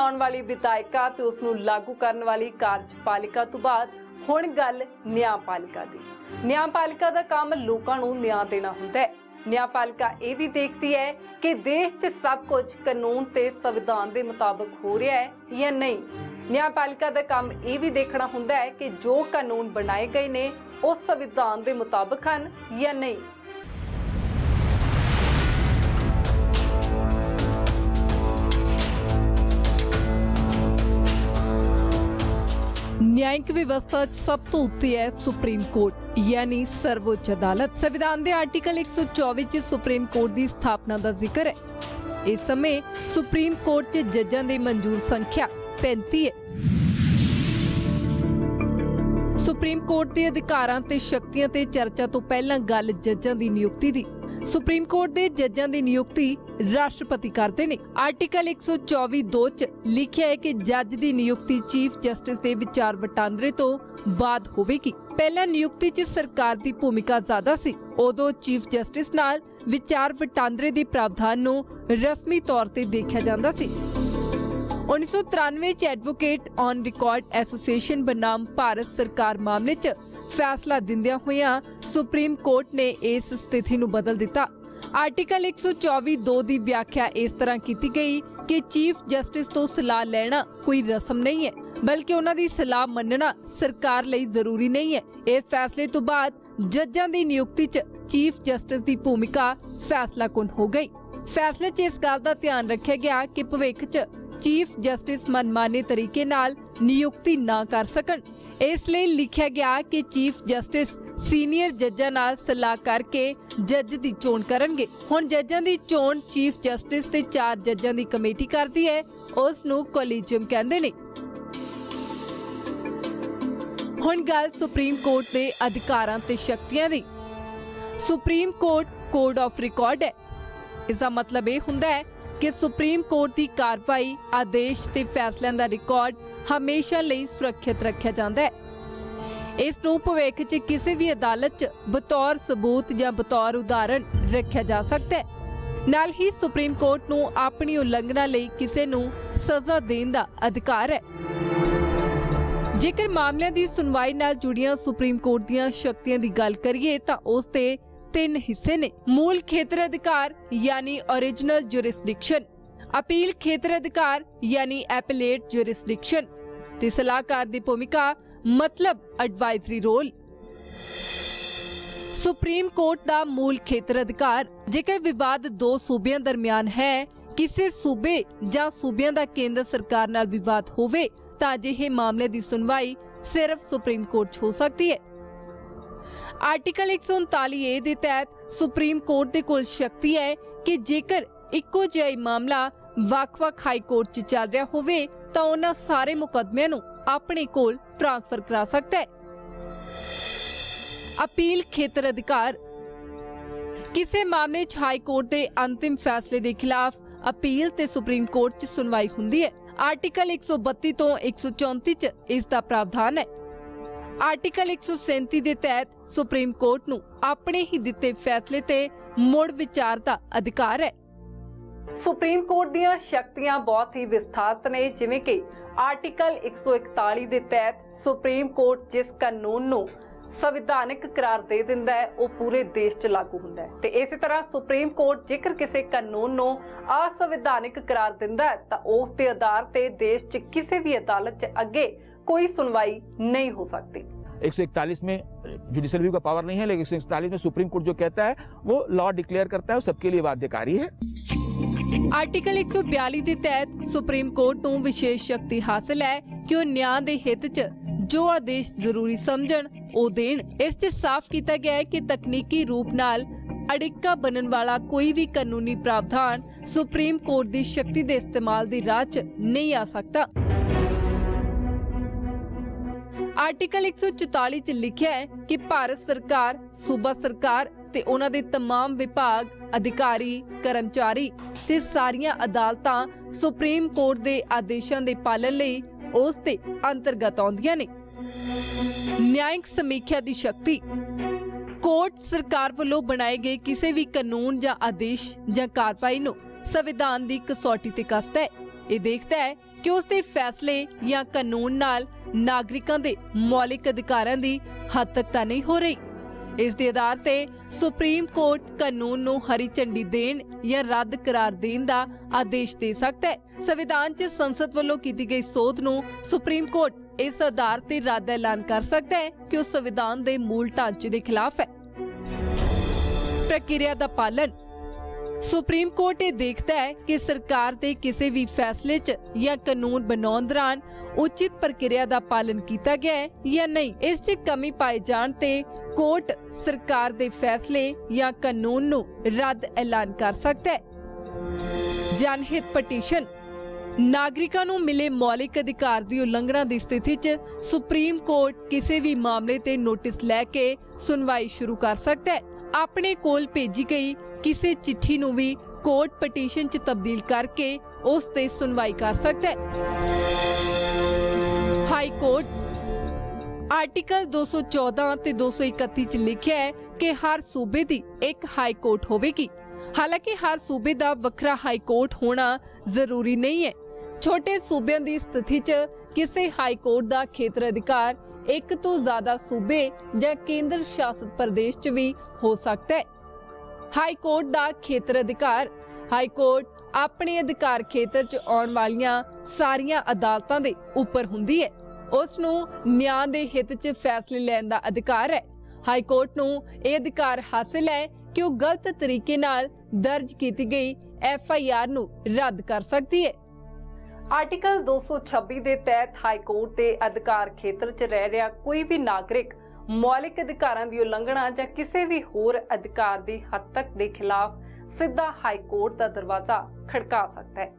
बनाउण वाली विधायिका ते उस नूं लागू करन वाली कार्यपालिका तो बाद हुण गल न्यायपालिका दी। न्यायपालिका दा काम लोकां नूं न्याय देना हुंदा है। न्यायपालिका ये भी देखती है कि देश च सब कुछ कानून ते संविधान के मुताबिक हो रहा है या नहीं। न्यायपालिका का काम ये भी देखना हुंदा है कि जो कानून बनाए गए ने वो संविधान के मुताबिक हैं या नहीं। न्यायिक व्यवस्था सब तो उत्ते है सुप्रीम कोर्ट यानी सर्वोच्च अदालत। संविधान के आर्टिकल 124 च सुप्रीम कोर्ट की स्थापना का जिक्र है। इस समय सुप्रीम कोर्ट च जजां की मंजूर संख्या 35 है। सुप्रीम कोर्ट के अधिकारां ते शक्तियां ते चर्चा तो पहला गल जजां की नियुक्ति दी। सुप्रीम कोर्ट के जजां की नियुक्ति राष्ट्रपति करते ने। आर्टिकल 124(2) च लिखिया है कि जज की नियुक्ति चीफ जस्टिस के विचार वटांदरे तो बाद होवेगी। पहला नियुक्ति च सरकार की भूमिका ज्यादा सी। उदों चीफ जस्टिस नाल विचार वटांदरे के प्रावधान नूं रस्मी तौर ते देखिया जांदा सी। 1993 च एडवोकेट ऑन रिकॉर्ड एसोसीएशन बनाम भारत सरकार मामले च फैसला दिंदियां होइयां सुप्रीम कोर्ट ने इस स्थिति नूं बदल दिता। आर्टिकल 124(2) की व्याख्या इस तरह की गई कि चीफ जस्टिस तो सलाह लेना कोई रस्म नहीं है, बल्कि उन्हां दी सलाह मनना सरकार लई जरूरी नहीं है। इस फैसले तो बाद जजां दी नियुक्ति च चीफ जस्टिस की भूमिका फैसलाकुन हो गई। फैसले च इस गल का ध्यान रखा गया कि भविख च चीफ जस्टिस मनमाने तरीके नाल नियुक्ति ना कर सकन। इसलिए लिखा गया कि चीफ जस्टिस सीनियर जजां नाल सलाह करके जज की चोण करनगे। हुण जजां की चोण चीफ जस्टिस ते 4 जजां की कमेटी करती है, उस नूं कोलीजियम कहंदे ने। हुण गल सुप्रीम कोर्ट के अधिकारां ते शक्तियां दी। Supreme court code of record है। इसका मतलब यह हुंदा है कि सुप्रीम कोर्ट की कार्रवाई, आदेश ते फैसलों का रिकॉर्ड हमेशा लई सुरक्षित रखा जाता है। इस नूं भविख च किसी भी अदालत च बतौर सबूत या बतौर उदाहरण रखा जा सकता है। नाल ही सुप्रीम कोर्ट नूं अपनी उल्लंघना लई किसी नूं सज़ा देण दा अधिकार है। जेकर मामलों की सुनवाई नाल जुड़ियां सुप्रीम कोर्ट दीयां शक्तियां दी गल करिए तां उस ते 3 हिस्से ने। मूल खेत्र अधिकार यानी ओरिजिनल ज्यूरिसडिक्शन, अपील खेत्र अधिकार यानी एपीलेट ज्यूरिसडिक्शन ते सलाहकार दी भूमिका मतलब एडवाइजरी रोल। सुप्रीम कोर्ट दा मूल खेत्र अधिकार, जेकर विवाद 2 सूबियां दरमियान है, किसी सूबे जां सूबियां दा केंद्र सरकार नाल विवाद होवे तां अजिहे मामले दी सुनवाई सिर्फ सुप्रीम कोर्ट हो सकती है। आर्टिकल 139A के तहत सुप्रीम कोर्ट दे कोल शक्ति है कि जेकर इक्को जिहा मामला वख-वख हाई कोर्ट च चल रहा होवे तां उन्हां सारे मुकदमिਆਂ ਨੂੰ अपने कोल ट्रांसफर करा सकता है। अपील खेत्र अधिकार, किसी मामले च हाई कोर्ट के अंतिम फैसले के खिलाफ अपील ते सुप्रीम कोर्ट च सुनवाई हुंदी है। आर्टिकल 132 तो 134 च इसका प्रावधान है। आर्टिकल 137 के तहत सुप्रीम कोर्ट नूं अपने ही दिते फैसले ते मुड़ विचार का अधिकार है। सुप्रीम कोर्ट दीयां शक्तियां बहुत ही विस्तारत ने, जिवें कि आर्टिकल 141 के तहत सुप्रीम कोर्ट जिस कानून नूं संविधानिक करार दे दिंदा है वो पूरे देश च लागू हुंदा है। ते इसी तरह सुप्रीम कोर्ट जेकर किसी कानून नूं असंविधानिक करार दिंदा है तां उस दे आधार ते देश च किसी भी अदालत च अगे कोई सुनवाई नहीं हो सकती। 141 में जुडिशियल रिव्यू का पावर नहीं है, लेकिन 141 में सुप्रीम कोर्ट जो कहता है वो लॉ डिक्लेयर करता है, वो सबके लिए बाध्यकारी है। आर्टिकल 142 के तहत सुप्रीम कोर्ट नूं विशेष शक्ति हासिल है कि वो न्याय दे हित च जो आदेश जरूरी समझण ओ देण। इस च साफ किया गया है कि तकनीकी रूप नाल अड़िक्का बनन वाला कोई भी कानूनी प्रावधान सुप्रीम कोर्ट की शक्ति के इस्तेमाल की राह च नहीं आ सकता। आर्टिकल 144 च लिखिया है कि भारत सरकार, सूबा सरकार ते उन्हां दे तमाम विभाग, अधिकारी, कर्मचारी ते सारियां अदालतां सुप्रीम कोर्ट दे आदेशां दे पालन लई उस दे अंतर्गत आउंदियां ने। न्यायिक समीक्षा दी शक्ति, कोर्ट सरकार वल्लों बनाए गए किसी भी कानून या आदेश या कार्रवाई नूं संविधान दी कसौटी ते कसदा है। ये देखता है ਕਿ ਉਸ ਦੇ ਫੈਸਲੇ ਜਾਂ ਕਾਨੂੰਨ ਨਾਲ ਨਾਗਰਿਕਾਂ ਦੇ ਮੌਲਿਕ ਅਧਿਕਾਰਾਂ ਦੀ ਹੱਦ ਤੱਕ ਤਾਂ ਨਹੀਂ ਹੋ ਰਹੀ। ਇਸ ਦੇ ਆਧਾਰ ਤੇ ਸੁਪਰੀਮ ਕੋਰਟ ਕਾਨੂੰਨ ਨੂੰ ਹਰੀ ਝੰਡੀ ਦੇਣ ਜਾਂ ਰੱਦ ਕਰਾਰ ਦੇਣ ਦਾ ਆਦੇਸ਼ ਦੇ ਸਕਦਾ ਹੈ। ਸੰਵਿਧਾਨ 'ਚ ਸੰਸਦ ਵੱਲੋਂ ਕੀਤੀ ਗਈ ਸੋਧ ਨੂੰ ਸੁਪਰੀਮ ਕੋਰਟ ਇਸ ਆਧਾਰ ਤੇ ਰੱਦ ਐਲਾਨ ਕਰ ਸਕਦਾ ਹੈ ਕਿ ਉਹ ਸੰਵਿਧਾਨ ਦੇ ਮੂਲ ਢਾਂਚੇ ਦੇ ਖਿਲਾਫ ਹੈ। ਪ੍ਰਕਿਰਿਆ ਦਾ ਪਾਲਣ। ਸੁਪਰੀਮ ਕੋਰਟ ਇਹ ਦੇਖਦਾ ਹੈ ਕਿ ਸਰਕਾਰ ਦੇ ਕਿਸੇ ਵੀ ਫੈਸਲੇ 'ਚ ਜਾਂ ਕਾਨੂੰਨ ਬਣਾਉਣ ਦੌਰਾਨ ਉਚਿਤ ਪ੍ਰਕਿਰਿਆ ਦਾ ਪਾਲਣ ਕੀਤਾ ਗਿਆ ਹੈ ਜਾਂ ਨਹੀਂ। ਇਸ 'ਚ ਕਮੀ ਪਾਏ ਜਾਣ ਤੇ ਕੋਰਟ ਸਰਕਾਰ ਦੇ ਫੈਸਲੇ ਜਾਂ ਕਾਨੂੰਨ ਨੂੰ ਰੱਦ ਐਲਾਨ ਕਰ ਸਕਦਾ ਹੈ। ਜਨਹਿਤ ਪਟੀਸ਼ਨ। ਨਾਗਰਿਕਾਂ ਨੂੰ ਮਿਲੇ ਮੌਲਿਕ ਅਧਿਕਾਰ ਦੀ ਉਲੰਘਣਾ ਦੀ ਸਥਿਤੀ 'ਚ ਸੁਪਰੀਮ ਕੋਰਟ ਕਿਸੇ ਵੀ ਮਾਮਲੇ ਤੇ ਨੋਟਿਸ ਲੈ ਕੇ ਸੁਣਵਾਈ ਸ਼ੁਰੂ ਕਰ ਸਕਦਾ ਹੈ। ਆਪਣੇ ਕੋਲ ਭੇਜੀ ਗਈ ਕਿਸੇ ਚਿੱਠੀ ਨੂੰ ਵੀ ਕੋਰਟ ਪਟੀਸ਼ਨ 'ਚ ਤਬਦੀਲ ਕਰਕੇ ਉਸ ਤੇ ਸੁਣਵਾਈ ਕਰ ਸਕਦਾ ਹੈ। High court. ਆਰਟੀਕਲ 214 ਤੇ 231 'ਚ ਲਿਖਿਆ ਹੈ ਕਿ ਹਰ ਸੂਬੇ ਦੀ ਇੱਕ ਹਾਈ ਕੋਰਟ ਹੋਵੇਗੀ। ਹਾਲਾਂਕਿ ਹਰ ਸੂਬੇ ਦਾ ਵੱਖਰਾ ਹਾਈ ਕੋਰਟ ਹੋਣਾ ਜ਼ਰੂਰੀ ਨਹੀਂ ਹੈ। ਛੋਟੇ ਸੂਬਿਆਂ ਦੀ ਸਥਿਤੀ 'ਚ ਕਿਸੇ ਹਾਈ ਕੋਰਟ ਦਾ ਖੇਤਰ ਅਧਿਕਾਰ ਇੱਕ ਤੋਂ ਜ਼ਿਆਦਾ ਸੂਬੇ ਜਾਂ ਕੇਂਦਰ ਸ਼ਾਸਿਤ ਪ੍ਰਦੇਸ਼ 'ਚ ਵੀ ਹੋ ਸਕਦਾ ਹੈ। ਹਾਈ ਕੋਰਟ ਦਾ ਖੇਤਰ ਅਧਿਕਾਰ। ਹਾਈ ਕੋਰਟ ਆਪਣੇ ਅਧਿਕਾਰ ਖੇਤਰ 'ਚ ਆਉਣ ਵਾਲੀਆਂ ਸਾਰੀਆਂ ਅਦਾਲਤਾਂ ਦੇ ਉੱਪਰ ਹੁੰਦੀ ਹੈ। ਉਸ ਨੂੰ ਨਿਆਂ ਦੇ ਹਿੱਤ 'ਚ ਫੈਸਲੇ ਲੈਣ ਦਾ ਅਧਿਕਾਰ ਹੈ। ਹਾਈ ਕੋਰਟ ਨੂੰ ਇਹ ਅਧਿਕਾਰ ਹਾਸਲ ਹੈ ਕਿ ਉਹ ਗਲਤ ਤਰੀਕੇ ਨਾਲ ਦਰਜ ਕੀਤੀ ਗਈ FIR ਨੂੰ ਰੱਦ ਕਰ ਸਕਦੀ ਹੈ। ਆਰਟੀਕਲ 226 ਦੇ ਤਹਿਤ ਹਾਈ ਕੋਰਟ ਦੇ ਅਧਿਕਾਰ ਖੇਤਰ 'ਚ ਰਹਿ ਰਿਹਾ ਕੋਈ ਵੀ ਨਾਗਰਿਕ ਮੌਲਿਕ ਅਧਿਕਾਰਾਂ ਦੀ ਉਲੰਘਣਾ ਜਾਂ ਕਿਸੇ ਵੀ ਹੋਰ ਅਧਿਕਾਰ ਦੀ ਹੱਦ ਤੱਕ ਦੇ ਖਿਲਾਫ ਸਿੱਧਾ ਹਾਈ ਕੋਰਟ ਦਾ ਦਰਵਾਜ਼ਾ ਖੜਕਾ ਸਕਦਾ ਹੈ।